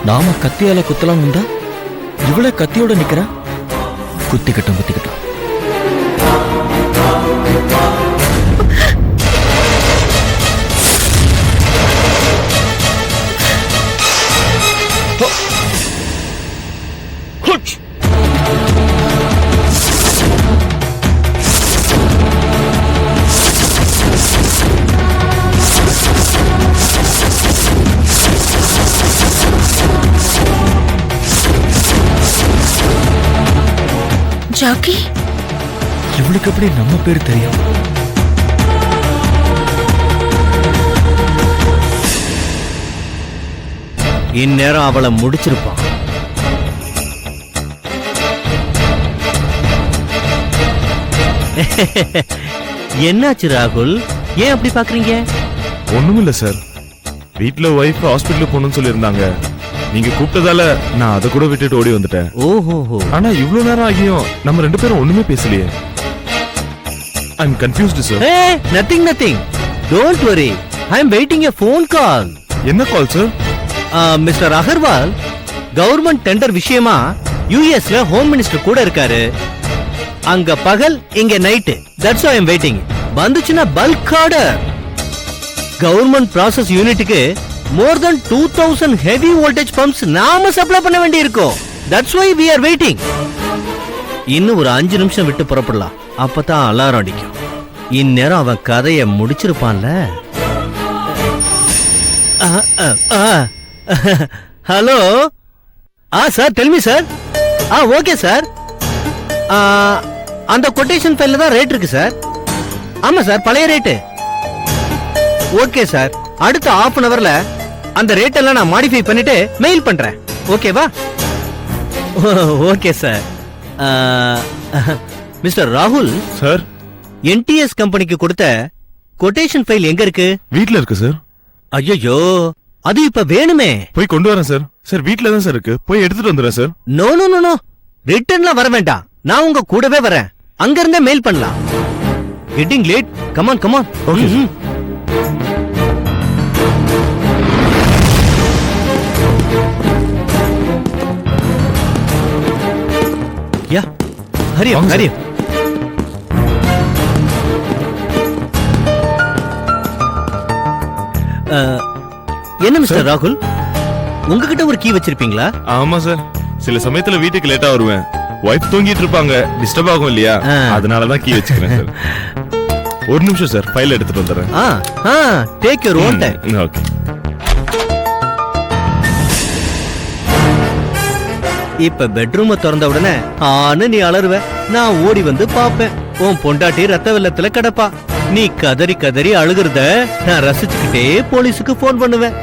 நாம கத்தியால குத்தலாம் வந்தா இவ்வளவு கத்தியோட நிக்கிறா. குத்திக்கட்டும் குத்திக்கட்டும். ஜாக்கி, இவளுக்கு எப்படி நம்ம பேர் தெரியும்? இந்நேரம் அவளை முடிச்சிருப்பான். என்னாச்சு ராகுல், ஏன் அப்படி பாக்குறீங்க? ஒண்ணுமில்ல சார், வீட்டுல ஒய்ஃப் ஹாஸ்பிட்டலுக்கு போகணும்னு சொல்லியிருந்தாங்க. நீங்க கூப்பிட்டதால நான் அதை கூட விட்டுட்டு ஓடி வந்துட்டேன். ஓஹோ. ஆனா இவ்வளவு நேரம் ஆகியும் நம்ம ரெண்டு பேரும் ஒண்ணுமே பேசலையே. I am confused sir. Nothing nothing, don't worry, I am waiting a phone call. என்ன call sir? Mister Agarwal government tender விஷயமா யுஎஸ்ல ஹோம் மினிஸ்டர் கூட இருக்காரு. அங்க பகல், இங்க night. That's why I am waiting. வந்துச்சுன்னா பல்க் ஆர்டர். கவர்மெண்ட் ப்ராசஸ் யூனிட்டுக்கு more than 2000 heavy voltage pumps நாம சப்ளை பண்ண வேண்டி இருக்கும். That's why we are waiting. இன்னும் ஒரு 5 நிமிஷம் விட்டு புறப்படலாம், அப்பதான் அலாரம் அடிக்கும். இந்நேரம் அவன் கதையை முடிச்சிருப்பான்ல. Hello. Sir, tell me sir. Okay sir. அந்த கொட்டேஷன் ஃபைல்ல தான் ரேட் இருக்கு சார். ஆமா சார், பழைய ரேட்டு. ஓகே சார், அடுத்த half an hourல அந்த ரேட் எல்லாம் நான் மாடிஃபை பண்ணிட்டு மெயில் பண்றேன். ஓகேவா? Okay sir. மிஸ்டர் ராகுல் சார், என்டிஎஸ் கம்பெனிக்கு கொடுத்த கொட்டேஷன் ஃபைல் எங்க இருக்கு? வீட்ல இருக்கு சார். ஐயோ, அது இப்ப வேணுமே. போய் கொண்டு வரேன் சார். சார், வீட்ல தான் சார் இருக்கு, போய் எடுத்துட்டு வந்துடுறேன் sir. No no no no, ரிட்டர்ன்ல வர வேண்டாம், நான் உங்க கூடவே வரேன். அங்க இருந்தே மெயில் பண்ணலாம். Getting late. Come on come on. Okay. Ya, hurry up hurry up. என்ன மிஸ்டர் ராகுல், உங்ககிட்ட ஒரு கீ வச்சிருப்பீங்களா? ஆமா சார், சில சமயத்துல வீட்டுக்கு லேட்டா வருவேன். வைஃப் தூங்கிட்டு இருப்பாங்க, டிஸ்டர்ப் ஆகும் இல்லையா, அதனாலதான் கீ வச்சுக்கிறேன் சார். ஒரு நிமிஷம் சார், ஃபைல் எடுத்துட்டு வந்துடுறேன். Take your own time. Okay. இப்ப பெட்ரூம திறந்த உடனே ஆனு நீ அலறுவ, நான் ஓடி வந்து பாப்பேன். உன் பொண்டாட்டி ரத்த வெள்ளத்துல கிடப்பா. நீ கதறி கதறி அழுகுறத நான் ரசிச்சுக்கிட்டே போலீஸுக்கு போன் பண்ணுவேன்.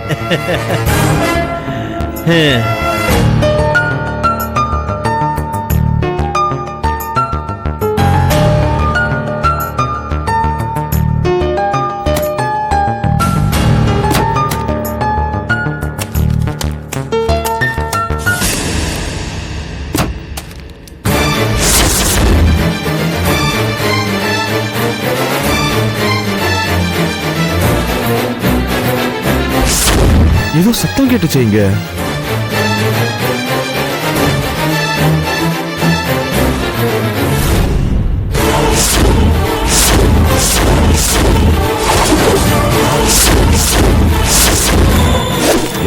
ஏதோ சத்தம் கேட்டுச்சு இங்க.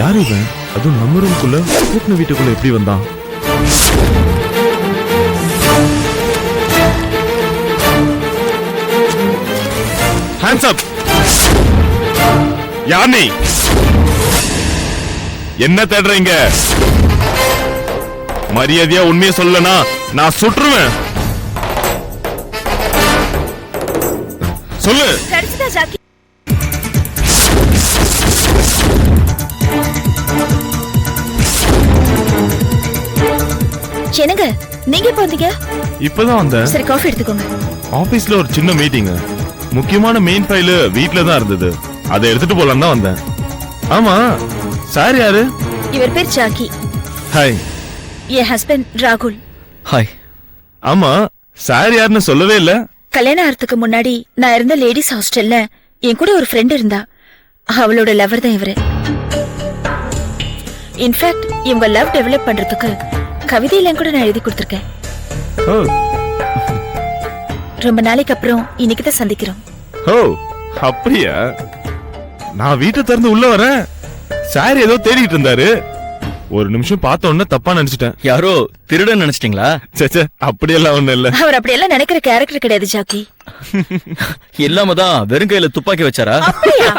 யாரு இவன்? அதுவும் நம்ம ரூம்குள்ள, கூட்டின வீட்டுக்குள்ள எப்படி வந்தான்? Hands up. யார் நீ? என்ன தேடுறீங்க? மரியாதையா உண்மையை சொல்லனா நான் சுற்றுவேன். சொல்லு. என்னங்க நீங்க எப்ப வந்தீங்க? இப்பதான் வந்தேன். சரி, காஃபி எடுத்துக்கோங்க. ஆபீஸ்ல ஒரு சின்ன மீட்டிங், முக்கியமான மெயின் ஃபைல் வீட்ல தான் இருந்தது, அதை எடுத்துட்டு போலாம் தான் வந்தேன். ஆமா, சார் யாரு? இவர் பேர் ஜாக்கி. ஹாய். என் ஹஸ்பண்ட் ராகுல். ஹாய். ஆமா, சார் யாருன்னு சொல்லவே இல்ல. கல்யாணம் ஆகிறதுக்கு முன்னாடி நான் இருந்த லேடிஸ் ஹாஸ்டல்ல என் கூட ஒரு ஃப்ரெண்ட் இருந்தா, அவளோட லவர் தான் இவரு. இன்ஃபேக்ட் இவங்க லவ் டெவலப் பண்றதுக்கு கவிதையெல்லாம் கூட நான் எழுதி கொடுத்திருக்கேன். ஓ ரொம்ப நாளைக்கு அப்புறம் இன்னைக்கு தான் சந்திக்கிறோம். ஓ அப்படியா? நான் வீட்டை திறந்து உள்ள வரேன், சார் ஏதோ தேடிட்டு இருந்தாரு. ஒரு நிமிஷம் பார்த்த உடனே தப்பா நினைச்சிட்டேன். யாரோ திருடன் நினைச்சிட்டீங்களா? சேச்சே, அப்படியெல்லாம் ஒண்ணு இல்ல. அவர் அப்படியெல்லாம் நினைக்கிற கேரக்டர் கிடையாது ஜாக்கி. இல்லாம தான் வெறும் கையில துப்பாக்கி வச்சாரா? அப்படியா?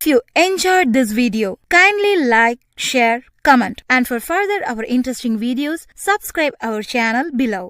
If you enjoyed this video, kindly like, share, comment, and for further our interesting videos, subscribe our channel below.